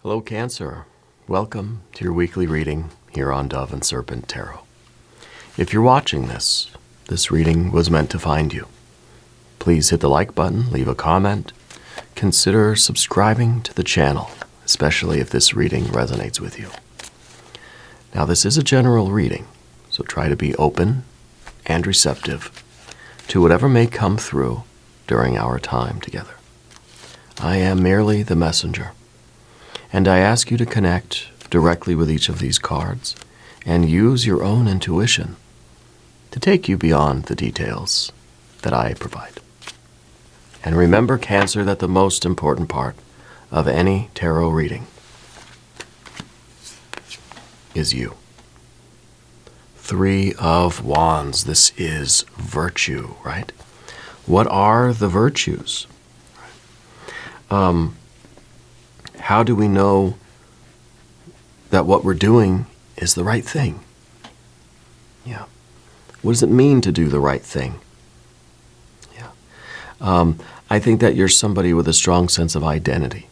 Hello, Cancer. Welcome to your weekly reading here on Dove and Serpent Tarot. If you're watching this reading was meant to find you. Please hit the like button, leave a comment, consider subscribing to the channel, especially if this reading resonates with you. Now, this is a general reading, so try to be open and receptive to whatever may come through during our time together. I am merely the messenger, and I ask you to connect directly with each of these cards and use your own intuition to take you beyond the details that I provide. And remember, Cancer, that the most important part of any tarot reading is you. 3 of Wands. This is virtue, right? What are the virtues? How do we know that what we're doing is the right thing? Yeah. What does it mean to do the right thing? Yeah. I think that you're somebody with a strong sense of identity.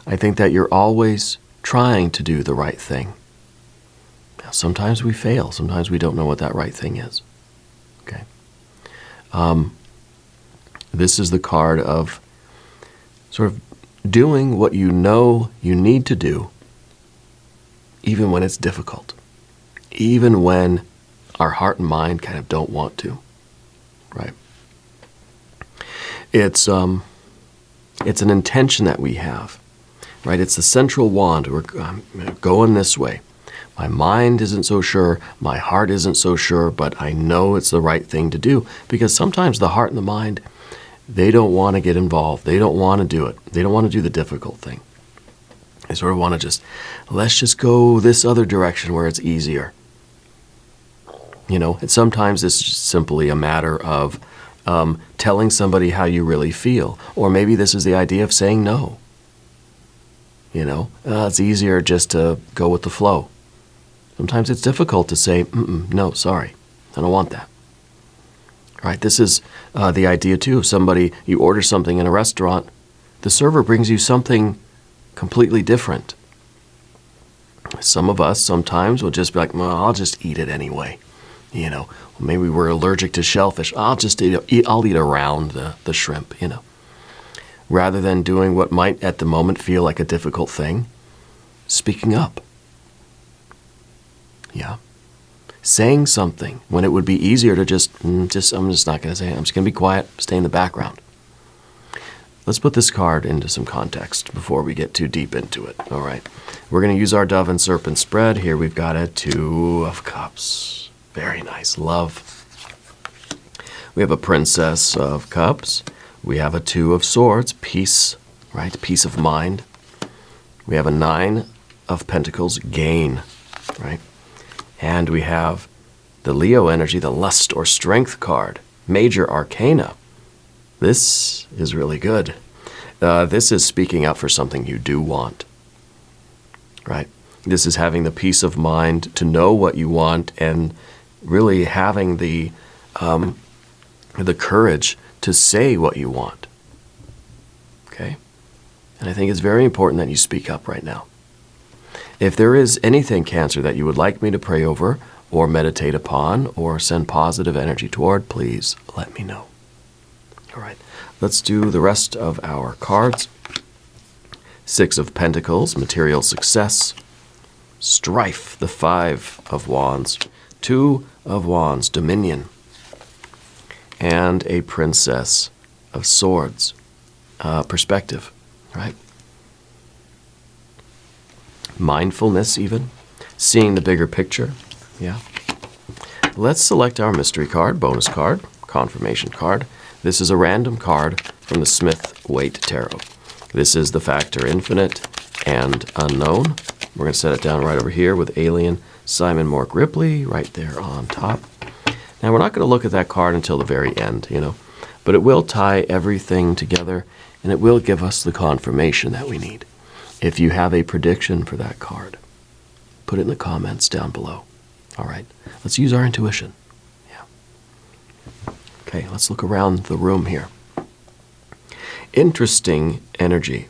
I think that you're always trying to do the right thing. Now, sometimes we fail. Sometimes we don't know what that right thing is. Okay. This is the card of sort of doing what you know you need to do, even when it's difficult, even when our heart and mind kind of don't want to, right? It's an intention that we have, right? It's the central wand. We're going this way. My mind isn't so sure, my heart isn't so sure, but I know it's the right thing to do, because sometimes the heart and the mind, they don't want to get involved. They don't want to do it. They don't want to do the difficult thing. They sort of want to let's just go this other direction where it's easier. You know, and sometimes it's just simply a matter of telling somebody how you really feel. Or maybe this is the idea of saying no. You know, it's easier just to go with the flow. Sometimes it's difficult to say, no, sorry, I don't want that. Right? This is the idea, too, of somebody, you order something in a restaurant, the server brings you something completely different. Some of us sometimes will just be like, well, I'll just eat it anyway. You know, maybe we're allergic to shellfish. I'll eat around the shrimp, you know. Rather than doing what might at the moment feel like a difficult thing, speaking up. Yeah. Saying something when it would be easier to I'm just not going to say it. I'm just going to be quiet, stay in the background. Let's put this card into some context before we get too deep into it. All right. We're going to use our Dove and Serpent spread. Here we've got a 2 of Cups. Very nice. Love. We have a Princess of Cups. We have a 2 of Swords. Peace, right? Peace of mind. We have a 9 of Pentacles. Gain, right? And we have the Leo energy, the Lust or Strength card. Major Arcana. This is really good. This is speaking up for something you do want, right? This is having the peace of mind to know what you want and really having the courage to say what you want, okay? And I think it's very important that you speak up right now. If there is anything, Cancer, that you would like me to pray over or meditate upon or send positive energy toward, please let me know. All right, let's do the rest of our cards. 6 of Pentacles, material success. Strife, the 5 of Wands. 2 of Wands, dominion. And a Princess of Swords, perspective, right? Mindfulness even, seeing the bigger picture, yeah. Let's select our mystery card, bonus card, confirmation card. This is a random card from the Smith-Waite Tarot. This is the factor infinite and unknown. We're going to set it down right over here with Alien Simon Mork Ripley right there on top. Now, we're not going to look at that card until the very end, you know, but it will tie everything together and it will give us the confirmation that we need. If you have a prediction for that card, put it in the comments down below. All right, let's use our intuition. Yeah. Okay, let's look around the room here. Interesting energy.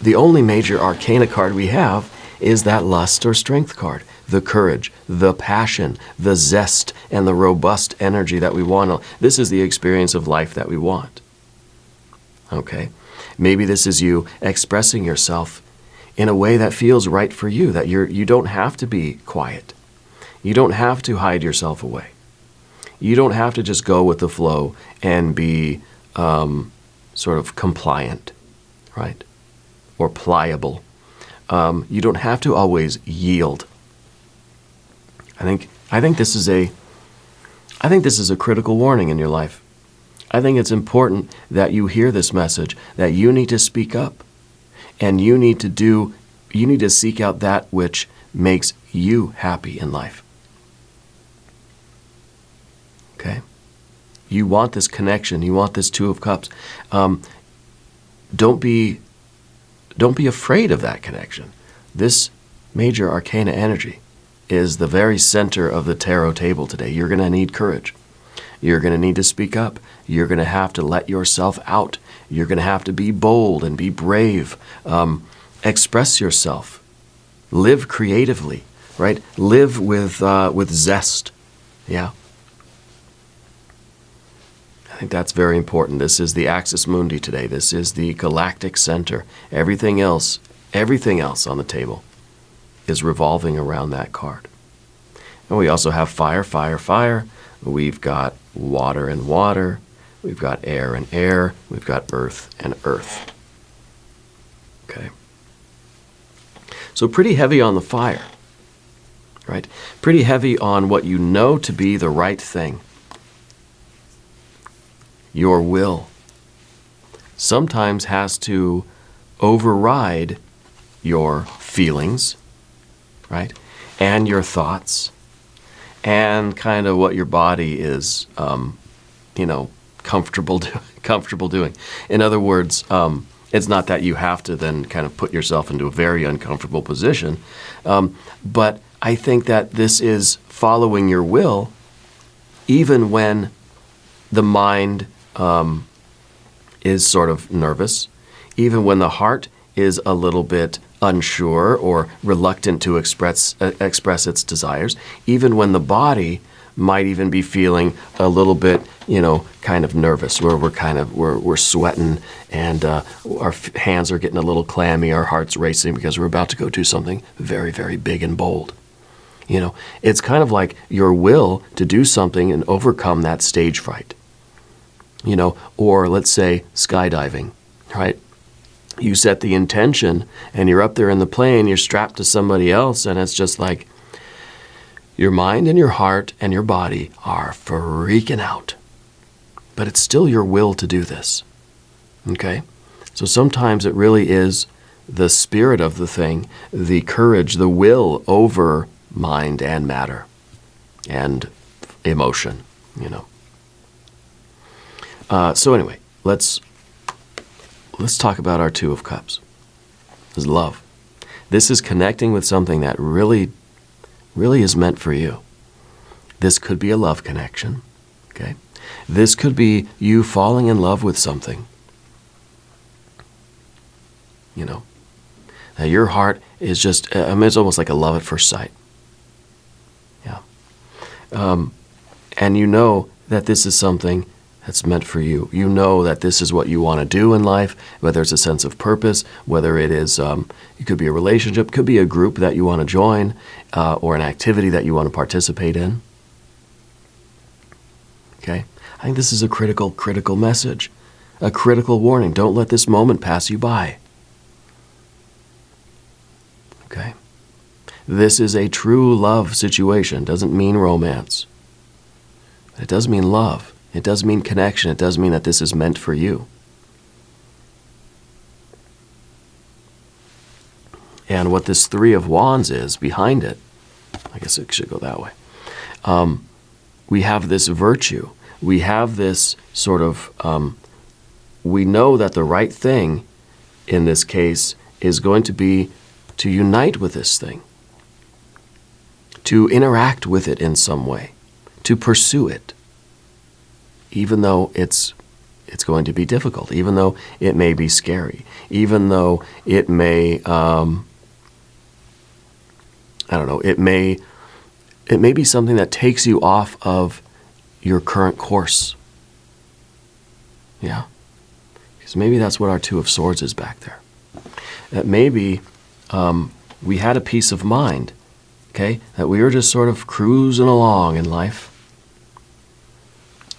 the only major arcana card we have is that lust or strength card. The courage, the passion, the zest, and the robust energy that we want. This is the experience of life that we want. Okay? Maybe this is you expressing yourself in a way that feels right for you, that you don't have to be quiet. You don't have to hide yourself away. You don't have to just go with the flow and be sort of compliant, right? Or pliable. You don't have to always yield. I think this is a critical warning in your life. I think it's important that you hear this message, that you need to speak up, and you need to seek out that which makes you happy in life. Okay? You want this connection. You want this Two of Cups. Don't be afraid of that connection. This major arcana energy is the very center of the tarot table today. You're going to need courage. You're going to need to speak up. You're going to have to let yourself out. You're going to have to be bold and be brave. Express yourself. Live creatively, right? Live with zest. Yeah. I think that's very important. This is the Axis Mundi today. This is the galactic center. Everything else on the table is revolving around that card. And we also have fire, fire, fire. We've got water and water. We've got air and air. We've got earth and earth. Okay. So pretty heavy on the fire, right? Pretty heavy on what you know to be the right thing. Your will sometimes has to override your feelings, right? And your thoughts, and kind of what your body is, comfortable doing. In other words, it's not that you have to then kind of put yourself into a very uncomfortable position, but I think that this is following your will, even when the mind is sort of nervous, even when the heart is a little bit unsure or reluctant to express its desires, even when the body might even be feeling a little bit, kind of nervous, where we're sweating and our hands are getting a little clammy, our heart's racing because we're about to go do something very, very big and bold. It's kind of like your will to do something and overcome that stage fright. Or let's say skydiving, right? You set the intention and you're up there in the plane, you're strapped to somebody else, and it's just like your mind and your heart and your body are freaking out. But it's still your will to do this, okay? So sometimes it really is the spirit of the thing, the courage, the will over mind and matter and emotion, So anyway, let's talk about our Two of Cups. This is love. This is connecting with something that really, really is meant for you. This could be a love connection, okay? This could be you falling in love with something. Now your heart is just, it's almost like a love at first sight. Yeah. And you know that this is something that's meant for you. You know that this is what you want to do in life, whether it's a sense of purpose, whether it is, it could be a relationship, could be a group that you want to join, or an activity that you want to participate in. Okay? I think this is a critical message, a critical warning. Don't let this moment pass you by. Okay? This is a true love situation. Doesn't mean romance. It does mean love. It does mean connection. It does mean that this is meant for you. And what this Three of Wands is behind it, I guess it should go that way. We have this virtue. We have this sort of, we know that the right thing in this case is going to be to unite with this thing, to interact with it in some way, to pursue it. Even though it's It's going to be difficult, even though it may be scary, even though it may, it may be something that takes you off of your current course. Yeah. Because maybe that's what our Two of Swords is back there. That maybe we had a peace of mind, okay, that we were just sort of cruising along in life.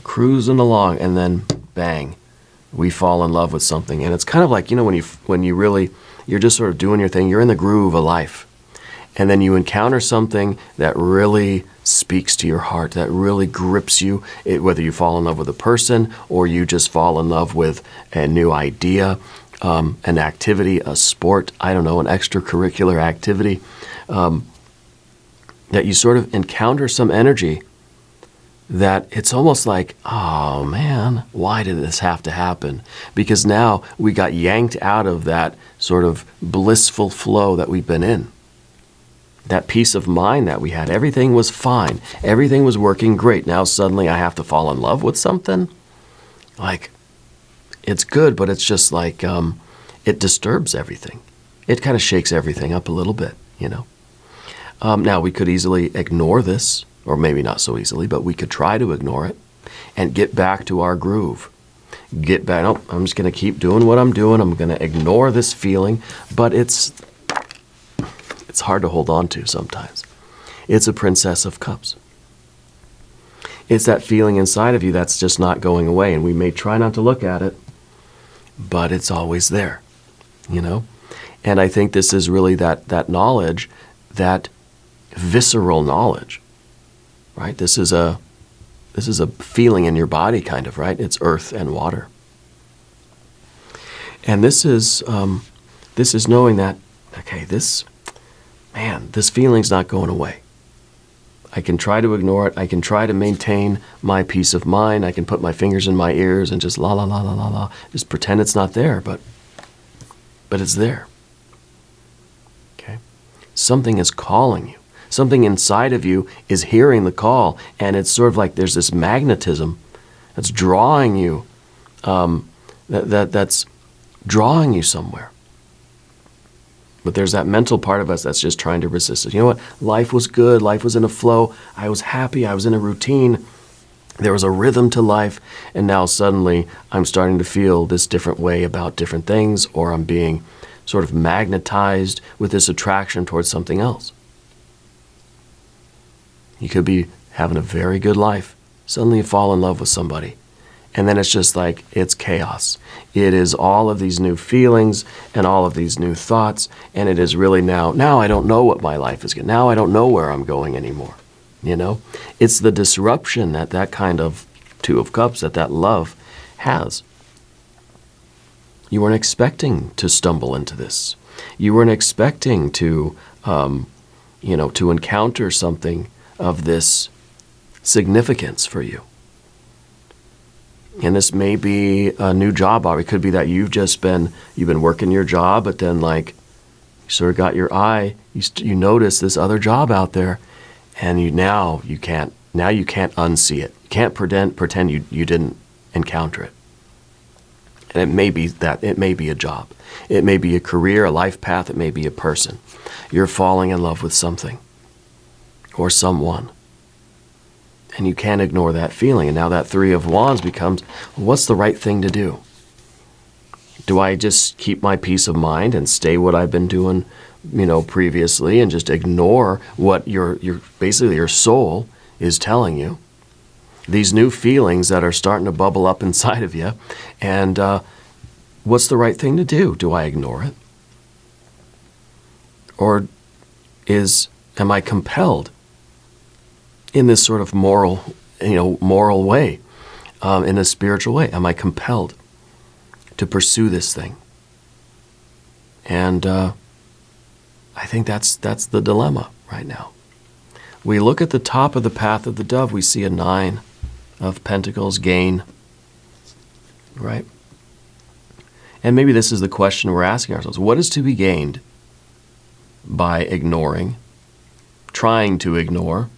Cruising along, and then bang, we fall in love with something. And it's kind of like, when you're just sort of doing your thing, you're in the groove of life. And then you encounter something that really speaks to your heart, that really grips you, whether you fall in love with a person or you just fall in love with a new idea, an activity, a sport, an extracurricular activity, that you sort of encounter some energy that it's almost like, oh man, why did this have to happen? Because now we got yanked out of that sort of blissful flow that we've been in. That peace of mind that we had, everything was fine. Everything was working great. Now suddenly I have to fall in love with something? Like, it's good, but it's just like, it disturbs everything. It kind of shakes everything up a little bit, Now we could easily ignore this, or maybe not so easily, but we could try to ignore it and get back to our groove. Get back, no, I'm just going to keep doing what I'm doing. I'm going to ignore this feeling, but it's hard to hold on to sometimes. It's a Princess of Cups. It's that feeling inside of you that's just not going away, and we may try not to look at it, but it's always there, And I think this is really that knowledge, that visceral knowledge, right? This is a feeling in your body, kind of, right? It's earth and water, and this is knowing that, okay, this feeling's not going away. I can try to ignore it. I can try to maintain my peace of mind. I can put my fingers in my ears and just la la la la la la, just pretend it's not there, but it's there. Okay, something is calling you. Something inside of you is hearing the call, and it's sort of like there's this magnetism that's drawing you, that's drawing you somewhere. But there's that mental part of us that's just trying to resist it. You know what? Life was good. Life was in a flow. I was happy. I was in a routine. There was a rhythm to life. And now suddenly I'm starting to feel this different way about different things, or I'm being sort of magnetized with this attraction towards something else. You could be having a very good life. Suddenly you fall in love with somebody. And then it's just like, it's chaos. It is all of these new feelings and all of these new thoughts. And it is really now I don't know what my life is going to. Now I don't know where I'm going anymore. It's the disruption that kind of Two of Cups, that love has. You weren't expecting to stumble into this. You weren't expecting to, to encounter something of this significance for you. And this may be a new job offer. It could be that you've been working your job, but then you sort of got your eye, you notice this other job out there, and you can't unsee it. You can't pretend you didn't encounter it. And it may be a job. It may be a career, a life path. It may be a person. You're falling in love with something or someone. And you can't ignore that feeling. And now that Three of Wands becomes, what's the right thing to do? Do I just keep my peace of mind and stay what I've been doing, previously, and just ignore what your basically your soul is telling you? These new feelings that are starting to bubble up inside of you. And what's the right thing to do? Do I ignore it? Or am I compelled in this sort of moral way, in a spiritual way? Am I compelled to pursue this thing? And I think that's the dilemma right now. We look at the top of the path of the dove, we see a 9 of Pentacles, gain, right? And maybe this is the question we're asking ourselves. What is to be gained by ignoring, trying to ignore,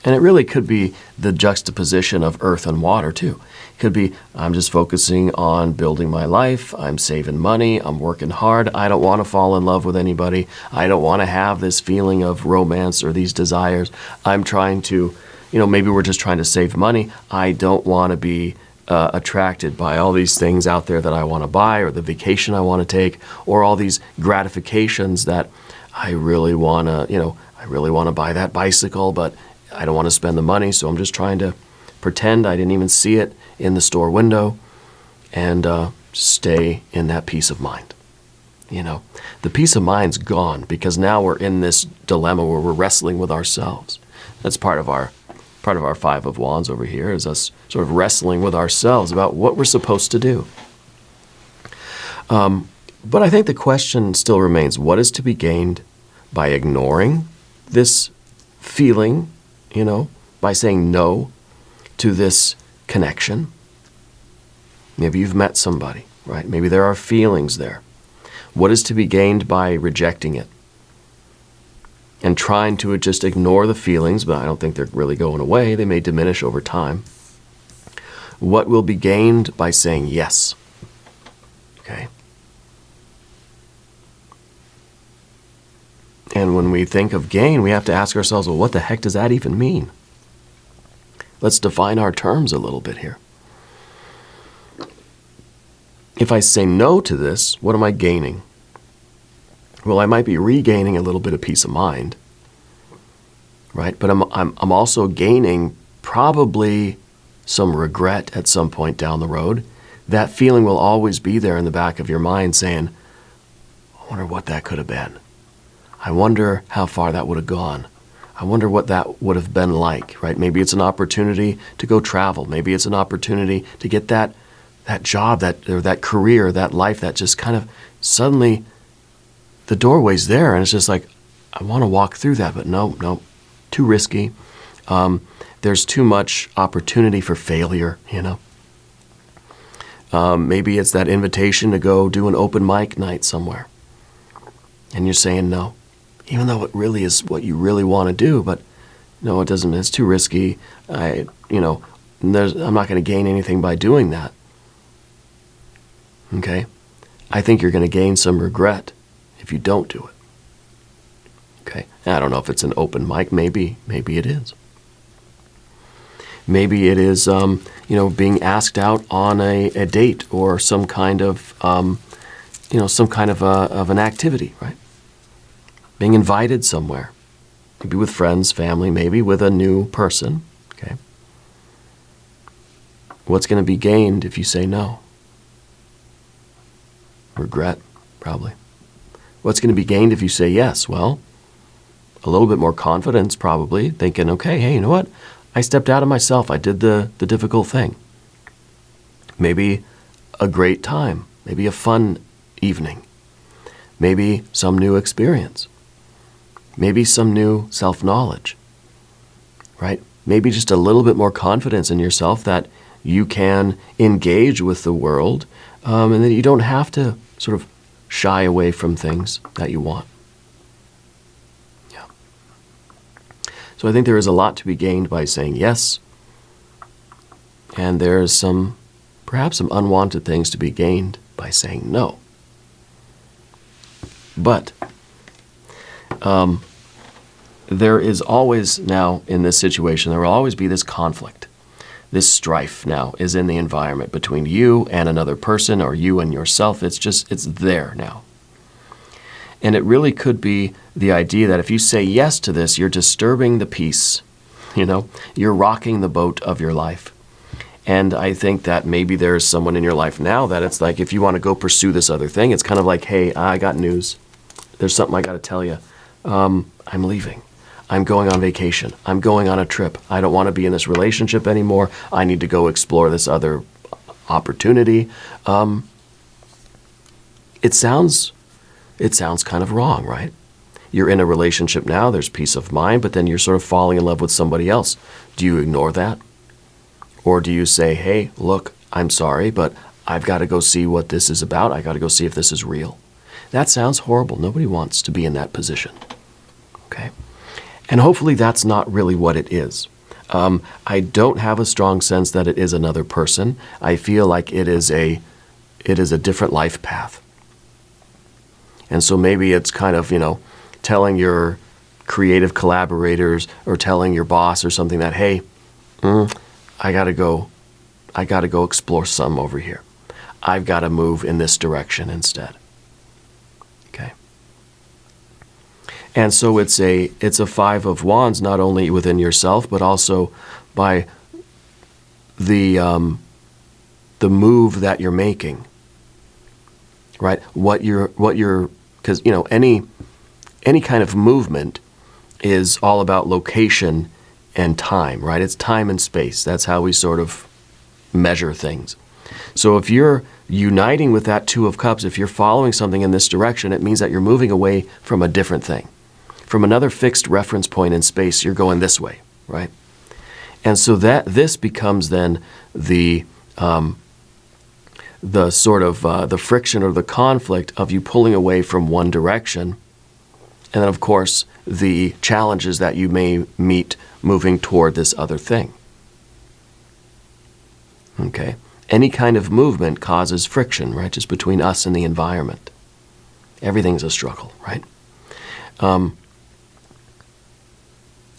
And it really could be the juxtaposition of earth and water, too. It could be, I'm just focusing on building my life. I'm saving money. I'm working hard. I don't want to fall in love with anybody. I don't want to have this feeling of romance or these desires. I'm trying to, maybe we're just trying to save money. I don't want to be attracted by all these things out there that I want to buy, or the vacation I want to take, or all these gratifications that I really want to buy that bicycle, but I don't want to spend the money, so I'm just trying to pretend I didn't even see it in the store window and stay in that peace of mind. The peace of mind's gone because now we're in this dilemma where we're wrestling with ourselves. That's part of our Five of Wands over here, is us sort of wrestling with ourselves about what we're supposed to do. But I think the question still remains, what is to be gained by ignoring this feeling, by saying no to this connection? Maybe you've met somebody, right? Maybe there are feelings there. What is to be gained by rejecting it and trying to just ignore the feelings, but I don't think they're really going away. They may diminish over time. What will be gained by saying yes? Okay. And when we think of gain, we have to ask ourselves, well, what the heck does that even mean? Let's define our terms a little bit here. If I say no to this, what am I gaining? Well, I might be regaining a little bit of peace of mind, right? But I'm also gaining probably some regret at some point down the road. That feeling will always be there in the back of your mind saying, I wonder what that could have been. I wonder how far that would have gone. I wonder what that would have been like, right? Maybe it's an opportunity to go travel. Maybe it's an opportunity to get that job, that career, that life that just kind of suddenly the doorway's there, and it's just like, I want to walk through that, but no, too risky. There's too much opportunity for failure, Maybe it's that invitation to go do an open mic night somewhere, and you're saying no, even though it really is what you really want to do, but no, it doesn't. It's too risky. I'm not going to gain anything by doing that. Okay? I think you're going to gain some regret if you don't do it. Okay? And I don't know if it's an open mic. Maybe it is. Maybe it is, being asked out on a date or some kind of, of an activity, right? Being invited somewhere. Maybe with friends, family, maybe with a new person. Okay? What's going to be gained if you say no? Regret, probably. What's going to be gained if you say yes? Well, a little bit more confidence, probably, thinking, okay, hey, you know what? I stepped out of myself. I did the difficult thing. Maybe a great time. Maybe a fun evening. Maybe some new experience. Maybe some new self-knowledge, right? Maybe just a little bit more confidence in yourself that you can engage with the world, and that you don't have to sort of shy away from things that you want. Yeah. So I think there is a lot to be gained by saying yes, and there's perhaps some unwanted things to be gained by saying no. But there is always now in this situation, there will always be this conflict. This strife now is in the environment between you and another person, or you and yourself. It's there now. And it really could be the idea that if you say yes to this, you're disturbing the peace. You're rocking the boat of your life. And I think that maybe there's someone in your life now that it's like, if you want to go pursue this other thing, it's kind of like, hey, I got news. There's something I got to tell you. I'm leaving. I'm going on vacation. I'm going on a trip. I don't want to be in this relationship anymore. I need to go explore this other opportunity. It sounds kind of wrong, right? You're in a relationship now, there's peace of mind, but then you're sort of falling in love with somebody else. Do you ignore that? Or do you say, hey, look, I'm sorry, but I've got to go see what this is about. I got to go see if this is real. That sounds horrible. Nobody wants to be in that position. Okay? And hopefully that's not really what it is. I don't have a strong sense that it is another person. I feel like it is a different life path. And so maybe it's kind of, telling your creative collaborators or telling your boss or something that, hey, I got to go explore some over here. I've got to move in this direction instead. Okay. And so it's a Five of Wands, not only within yourself, but also by the move that you're making, right? Because any kind of movement is all about location and time, right? It's time and space. That's how we sort of measure things. So if you're uniting with that Two of Cups, if you're following something in this direction, it means that you're moving away from a different thing. From another fixed reference point in space, you're going this way, right? And so that this becomes then the sort of the friction or the conflict of you pulling away from one direction. And then, of course, the challenges that you may meet moving toward this other thing. Okay? Any kind of movement causes friction, right? Just between us and the environment. Everything's a struggle, right?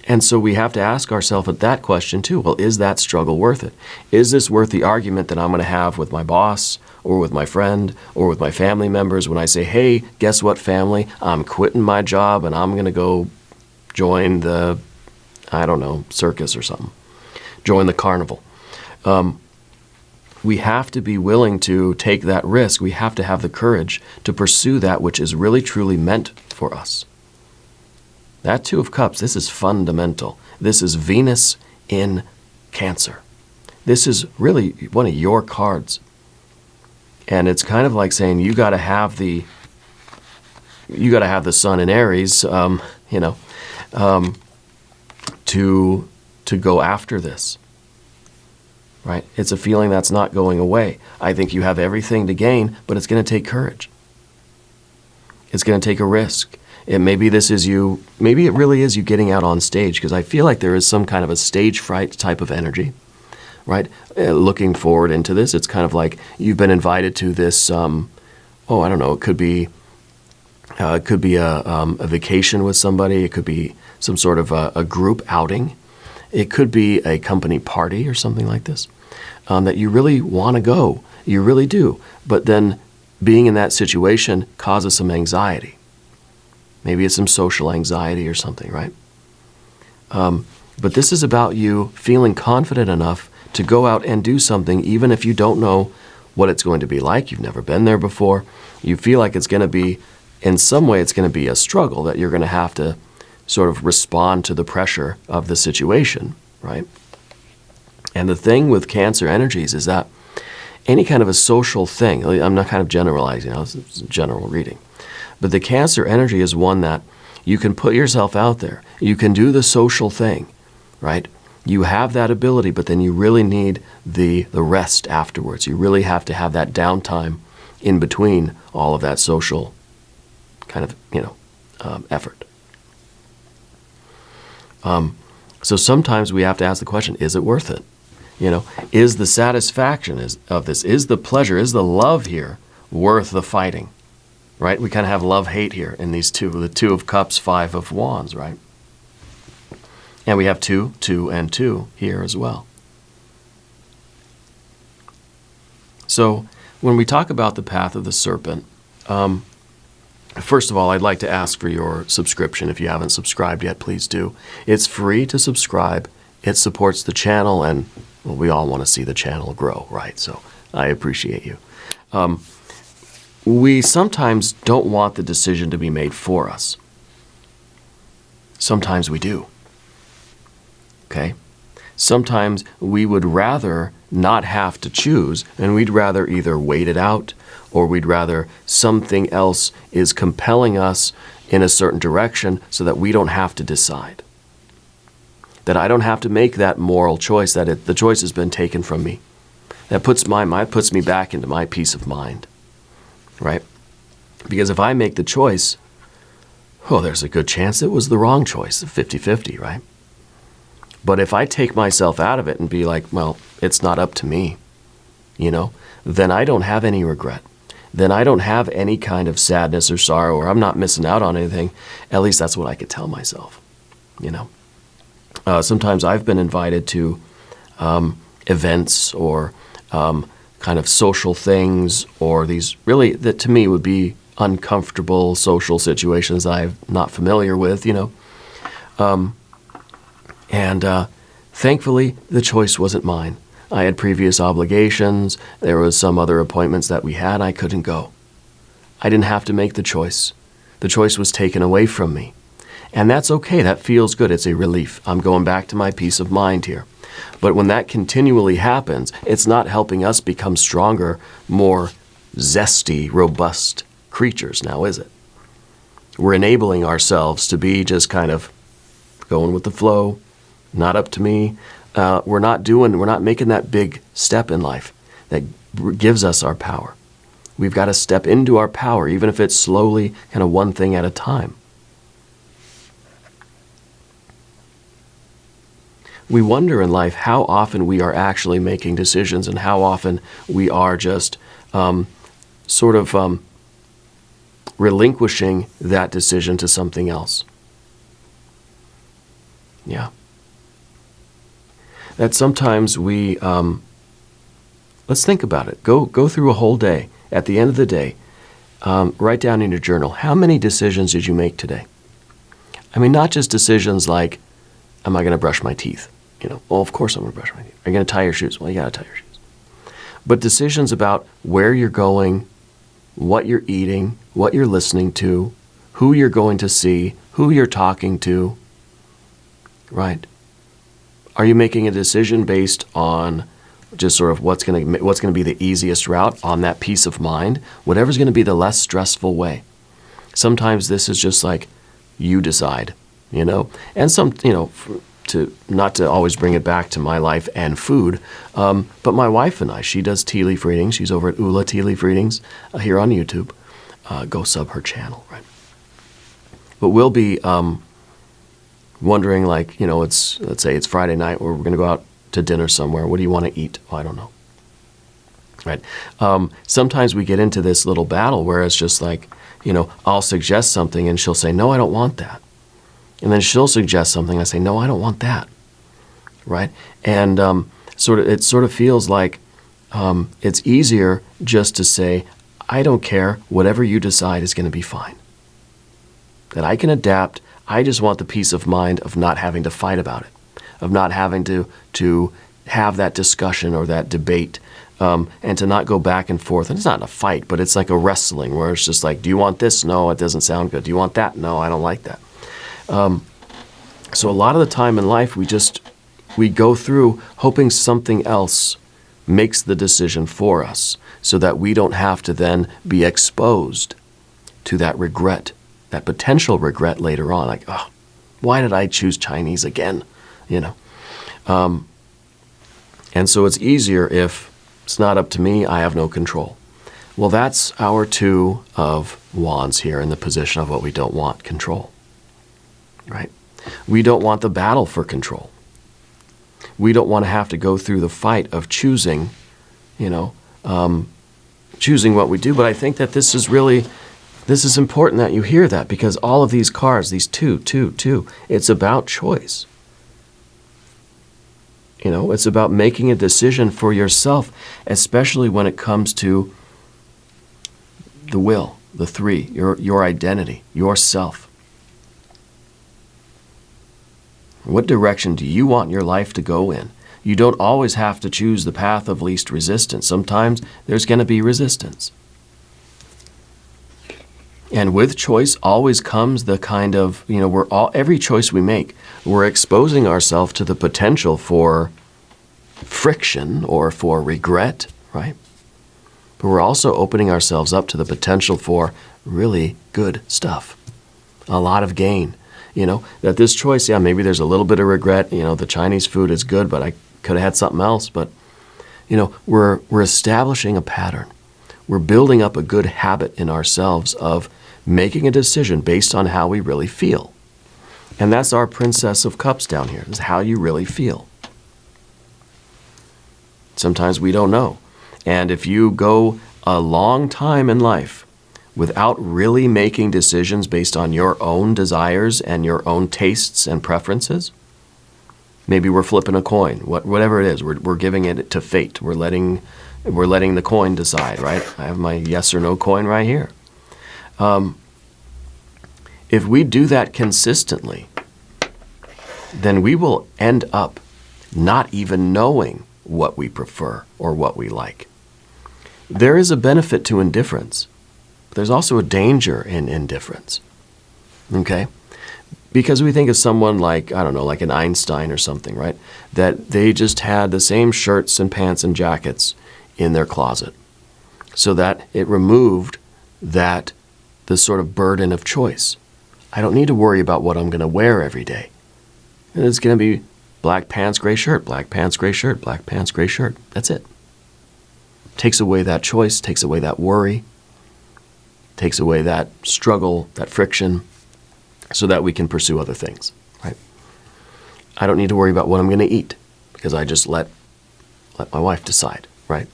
And so we have to ask ourselves that question too. Well, is that struggle worth it? Is this worth the argument that I'm going to have with my boss or with my friend or with my family members when I say, hey, guess what, family? I'm quitting my job and I'm going to go join the, circus or something. Join the carnival. We have to be willing to take that risk. We have to have the courage to pursue that which is really, truly meant for us. That Two of Cups, this is fundamental. This is Venus in Cancer. This is really one of your cards. And it's kind of like saying you got to have the sun in Aries, to go after this. Right? It's a feeling that's not going away. I think you have everything to gain, but it's going to take courage. It's going to take a risk. Maybe it really is you getting out on stage, because I feel like there is some kind of a stage fright type of energy, right? Looking forward into this, it's kind of like you've been invited to this, it could be a vacation with somebody, it could be some sort of a group outing, it could be a company party or something like this, that you really want to go, you really do, but then being in that situation causes some anxiety. Maybe it's some social anxiety or something, right? But this is about you feeling confident enough to go out and do something, even if you don't know what it's going to be like. You've never been there before. You feel like it's going to be, in some way, it's going to be a struggle, that you're going to have to sort of respond to the pressure of the situation, right? And the thing with Cancer energies is that any kind of a social thing, I'm not kind of generalizing, it's a general reading, but the Cancer energy is one that you can put yourself out there. You can do the social thing, right? You have that ability, but then you really need the rest afterwards. You really have to have that downtime in between all of that social kind of, effort. So sometimes we have to ask the question, is it worth it? Is the satisfaction of this, is the pleasure, is the love here worth the fighting? Right? We kind of have love-hate here in these two, the Two of Cups, Five of Wands, right? And we have 2, 2, and 2 here as well. So when we talk about the path of the serpent, first of all, I'd like to ask for your subscription. If you haven't subscribed yet, please do. It's free to subscribe. It supports the channel, and we all want to see the channel grow, right? So I appreciate you. We sometimes don't want the decision to be made for us. Sometimes we do. Okay? Sometimes we would rather not have to choose, and we'd rather either wait it out, or we'd rather something else is compelling us in a certain direction so that we don't have to decide. That I don't have to make that moral choice, that the choice has been taken from me. That puts me back into my peace of mind. Right? Because if I make the choice, there's a good chance it was the wrong choice, 50-50, right? But if I take myself out of it and be like, well, it's not up to me, then I don't have any regret. Then I don't have any kind of sadness or sorrow, or I'm not missing out on anything. At least that's what I could tell myself, Sometimes I've been invited to events or kind of social things, or these really, that to me would be uncomfortable social situations I'm not familiar with, And thankfully, the choice wasn't mine. I had previous obligations. There was some other appointments that we had. I couldn't go. I didn't have to make the choice. The choice was taken away from me. And that's okay. That feels good. It's a relief. I'm going back to my peace of mind here. But when that continually happens, it's not helping us become stronger, more zesty, robust creatures now, is it? We're enabling ourselves to be just kind of going with the flow, not up to me. We're not making that big step in life that gives us our power. We've got to step into our power, even if it's slowly, kind of one thing at a time. We wonder in life how often we are actually making decisions and how often we are just relinquishing that decision to something else. Yeah. That sometimes we, let's think about it. Go through a whole day. At the end of the day, write down in your journal, how many decisions did you make today? I mean, not just decisions like, am I going to brush my teeth? Well, of course I'm going to brush my teeth. Are you going to tie your shoes? Well, you got to tie your shoes. But decisions about where you're going, what you're eating, what you're listening to, who you're going to see, who you're talking to, right? Are you making a decision based on just sort of what's going to be the easiest route on that peace of mind? Whatever's going to be the less stressful way. Sometimes this is just like you decide, and some, not to always bring it back to my life and food, but my wife and I, she does tea leaf readings. She's over at Ula Tea Leaf Readings here on YouTube. Go sub her channel, right? But we'll be wondering, like, let's say it's Friday night, or we're going to go out to dinner somewhere. What do you want to eat? Well, I don't know. Right? Sometimes we get into this little battle where it's just like, I'll suggest something and she'll say, no, I don't want that. And then she'll suggest something. I say, no, I don't want that. Right? And it sort of feels like it's easier just to say, I don't care. Whatever you decide is going to be fine. That I can adapt. I just want the peace of mind of not having to fight about it, of not having to have that discussion or that debate, and to not go back and forth. And it's not a fight, but it's like a wrestling where it's just like, do you want this? No, it doesn't sound good. Do you want that? No, I don't like that. So a lot of the time in life, we go through hoping something else makes the decision for us so that we don't have to then be exposed to that regret, that potential regret later on. Like, oh, why did I choose Chinese again? And so it's easier if it's not up to me, I have no control. Well, that's our two of wands here in the position of what we don't want, control. Right? We don't want the battle for control. We don't want to have to go through the fight of choosing, choosing what we do. But I think that this is important that you hear that, because all of these cards, these two, it's about choice. It's about making a decision for yourself, especially when it comes to the will, the three, your identity, yourself. What direction do you want your life to go in? You don't always have to choose the path of least resistance. Sometimes there's going to be resistance. And with choice always comes the kind of, every choice we make, we're exposing ourselves to the potential for friction or for regret, right? But we're also opening ourselves up to the potential for really good stuff, a lot of gain. That this choice, maybe there's a little bit of regret. The Chinese food is good, but I could have had something else. But, we're establishing a pattern. We're building up a good habit in ourselves of making a decision based on how we really feel. And that's our Princess of Cups down here, is how you really feel. Sometimes we don't know. And if you go a long time in life without really making decisions based on your own desires and your own tastes and preferences, maybe we're flipping a coin, whatever it is, we're giving it to fate. We're letting the coin decide, right? I have my yes or no coin right here. If we do that consistently, then we will end up not even knowing what we prefer or what we like. There is a benefit to indifference, but there's also a danger in indifference. Okay? Because we think of someone like, I don't know, like an Einstein or something, right? That they just had the same shirts and pants and jackets in their closet, so that it removed the sort of burden of choice. I don't need to worry about what I'm going to wear every day. And it's going to be black pants, gray shirt, black pants, gray shirt, black pants, gray shirt. That's it. Takes away that choice, takes away that worry, takes away that struggle, that friction, so that we can pursue other things, right? I don't need to worry about what I'm going to eat, because I just let my wife decide, right?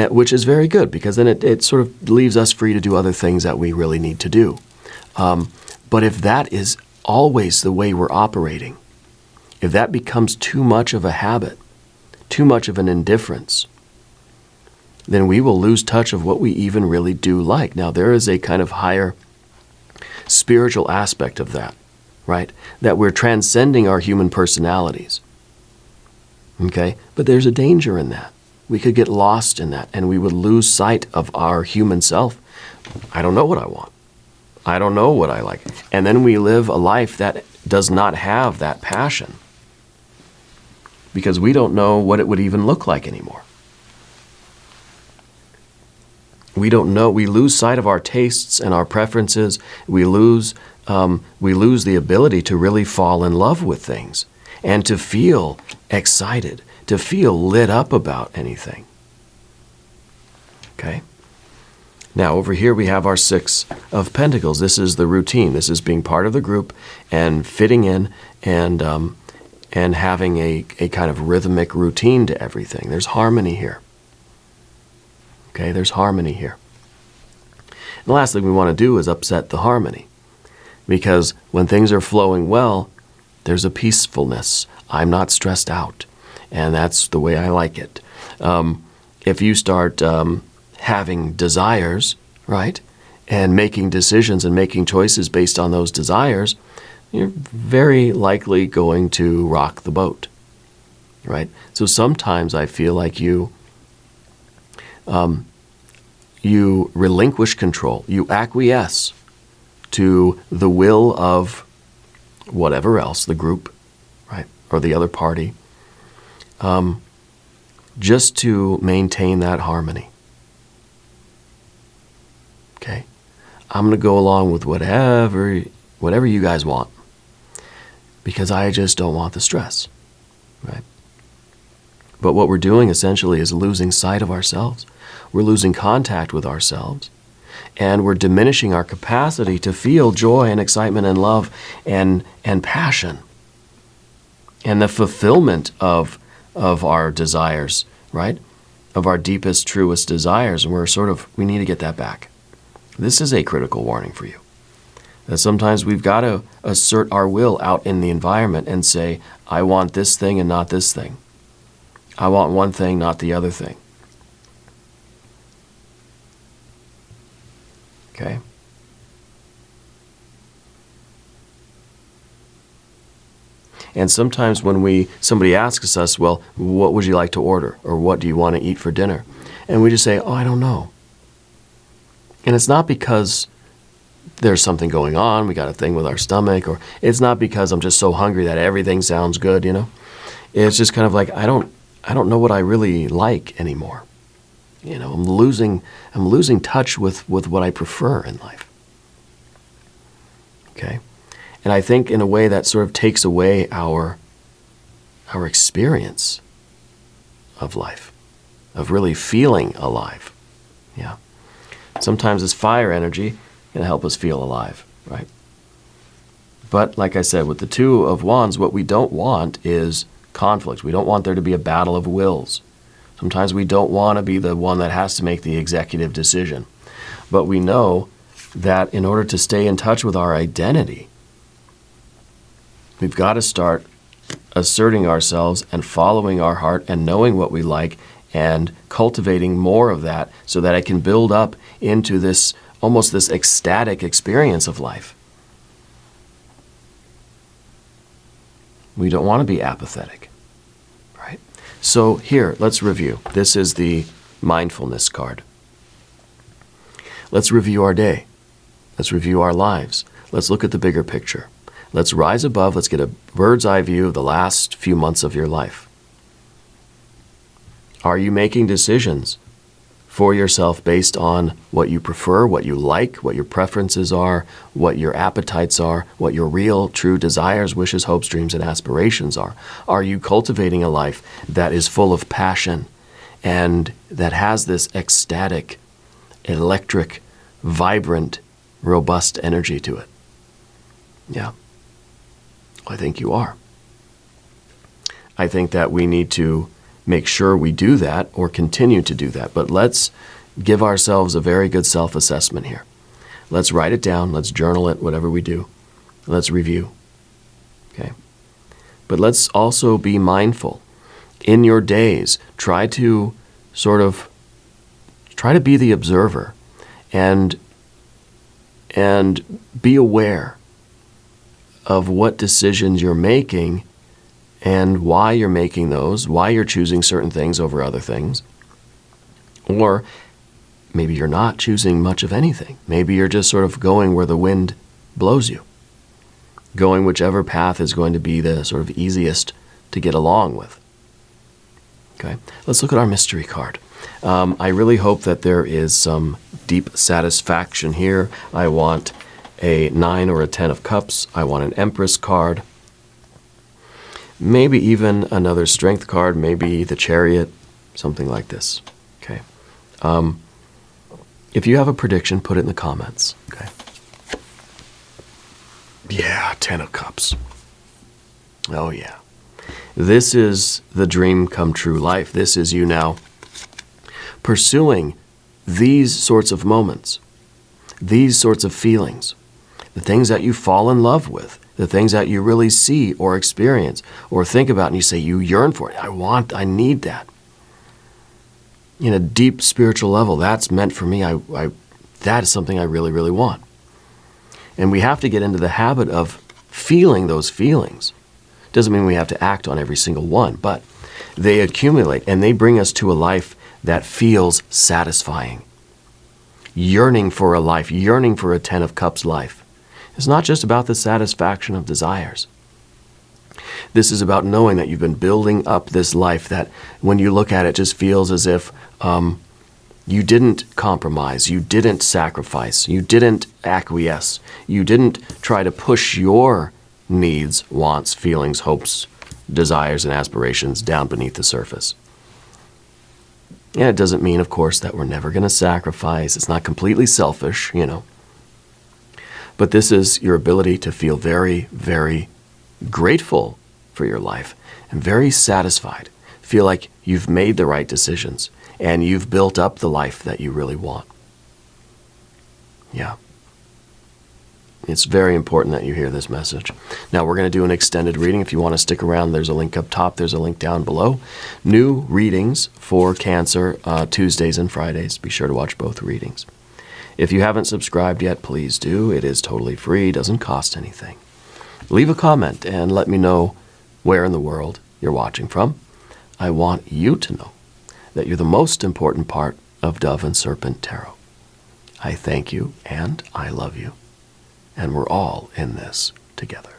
Which is very good, because then it sort of leaves us free to do other things that we really need to do. But if that is always the way we're operating, if that becomes too much of a habit, too much of an indifference, then we will lose touch of what we even really do like. Now, there is a kind of higher spiritual aspect of that, right? That we're transcending our human personalities. Okay? But there's a danger in that. We could get lost in that, and we would lose sight of our human self. I don't know what I want. I don't know what I like. And then we live a life that does not have that passion, because we don't know what it would even look like anymore. We don't know. We lose sight of our tastes and our preferences. We lose the ability to really fall in love with things and to feel excited, to feel lit up about anything. Okay? Now, over here we have our Six of Pentacles. This is the routine. This is being part of the group and fitting in and having a kind of rhythmic routine to everything. There's harmony here. Okay, there's harmony here. And the last thing we want to do is upset the harmony, because when things are flowing well, there's a peacefulness. I'm not stressed out, and that's the way I like it. If you start having desires, right, and making decisions and making choices based on those desires, you're very likely going to rock the boat, right? So sometimes I feel like you relinquish control. You acquiesce to the will of whatever else, the group, right, or the other party, just to maintain that harmony. Okay? I'm going to go along with whatever you guys want, because I just don't want the stress, right? But what we're doing essentially is losing sight of ourselves. We're losing contact with ourselves, and we're diminishing our capacity to feel joy and excitement and love and passion and the fulfillment of our desires, right? Of our deepest, truest desires. And we need to get that back. This is a critical warning for you. That sometimes we've got to assert our will out in the environment and say, I want this thing and not this thing. I want one thing, not the other thing. Okay? And sometimes when somebody asks us, well, what would you like to order? Or what do you want to eat for dinner? And we just say, oh, I don't know. And it's not because there's something going on, we got a thing with our stomach, or it's not because I'm just so hungry that everything sounds good, you know? It's just kind of like, I don't know what I really like anymore. You know, I'm losing touch with what I prefer in life. Okay? And I think in a way that sort of takes away our experience of life, of really feeling alive. Yeah. Sometimes this fire energy can help us feel alive, right? But like I said, with the Two of Wands, what we don't want is conflict. We don't want there to be a battle of wills. Sometimes we don't want to be the one that has to make the executive decision. But we know that in order to stay in touch with our identity, we've got to start asserting ourselves and following our heart and knowing what we like and cultivating more of that so that it can build up into this almost this ecstatic experience of life. We don't want to be apathetic, right? So here, let's review. This is the mindfulness card. Let's review our day. Let's review our lives. Let's look at the bigger picture. Let's rise above. Let's get a bird's eye view of the last few months of your life. Are you making decisions for yourself based on what you prefer, what you like, what your preferences are, what your appetites are, what your real, true desires, wishes, hopes, dreams, and aspirations are? Are you cultivating a life that is full of passion and that has this ecstatic, electric, vibrant, robust energy to it? Yeah, I think you are. I think that we need to make sure we do that or continue to do that. But let's give ourselves a very good self-assessment here. Let's write it down. Let's journal it, whatever we do. Let's review. Okay. But let's also be mindful. In your days, try to be the observer and be aware of what decisions you're making and why you're making those, why you're choosing certain things over other things. Or maybe you're not choosing much of anything. Maybe you're just sort of going where the wind blows you, going whichever path is going to be the sort of easiest to get along with. Okay, let's look at our mystery card. I really hope that there is some deep satisfaction here. I want a 9 or a 10 of cups. I want an Empress card. Maybe even another Strength card, maybe the Chariot, something like this. Okay. If you have a prediction, put it in the comments. Okay. Yeah, 10 of Cups. Oh yeah. This is the dream come true life. This is you now pursuing these sorts of moments, these sorts of feelings, the things that you fall in love with, the things that you really see or experience or think about and you say you yearn for it. I need that. In a deep spiritual level, that's meant for me. That is something I really, really want. And we have to get into the habit of feeling those feelings. Doesn't mean we have to act on every single one, but they accumulate and they bring us to a life that feels satisfying. Yearning for a life, yearning for a 10 of Cups life. It's not just about the satisfaction of desires. This is about knowing that you've been building up this life that when you look at it just feels as if you didn't compromise, you didn't sacrifice, you didn't acquiesce, you didn't try to push your needs, wants, feelings, hopes, desires, and aspirations down beneath the surface. Yeah, it doesn't mean, of course, that we're never going to sacrifice. It's not completely selfish, But this is your ability to feel very, very grateful for your life and very satisfied. Feel like you've made the right decisions and you've built up the life that you really want. Yeah. It's very important that you hear this message. Now we're going to do an extended reading. If you want to stick around, there's a link up top. There's a link down below. New readings for Cancer, Tuesdays and Fridays. Be sure to watch both readings. If you haven't subscribed yet, please do. It is totally free. Doesn't cost anything. Leave a comment and let me know where in the world you're watching from. I want you to know that you're the most important part of Dove and Serpent Tarot. I thank you and I love you. And we're all in this together.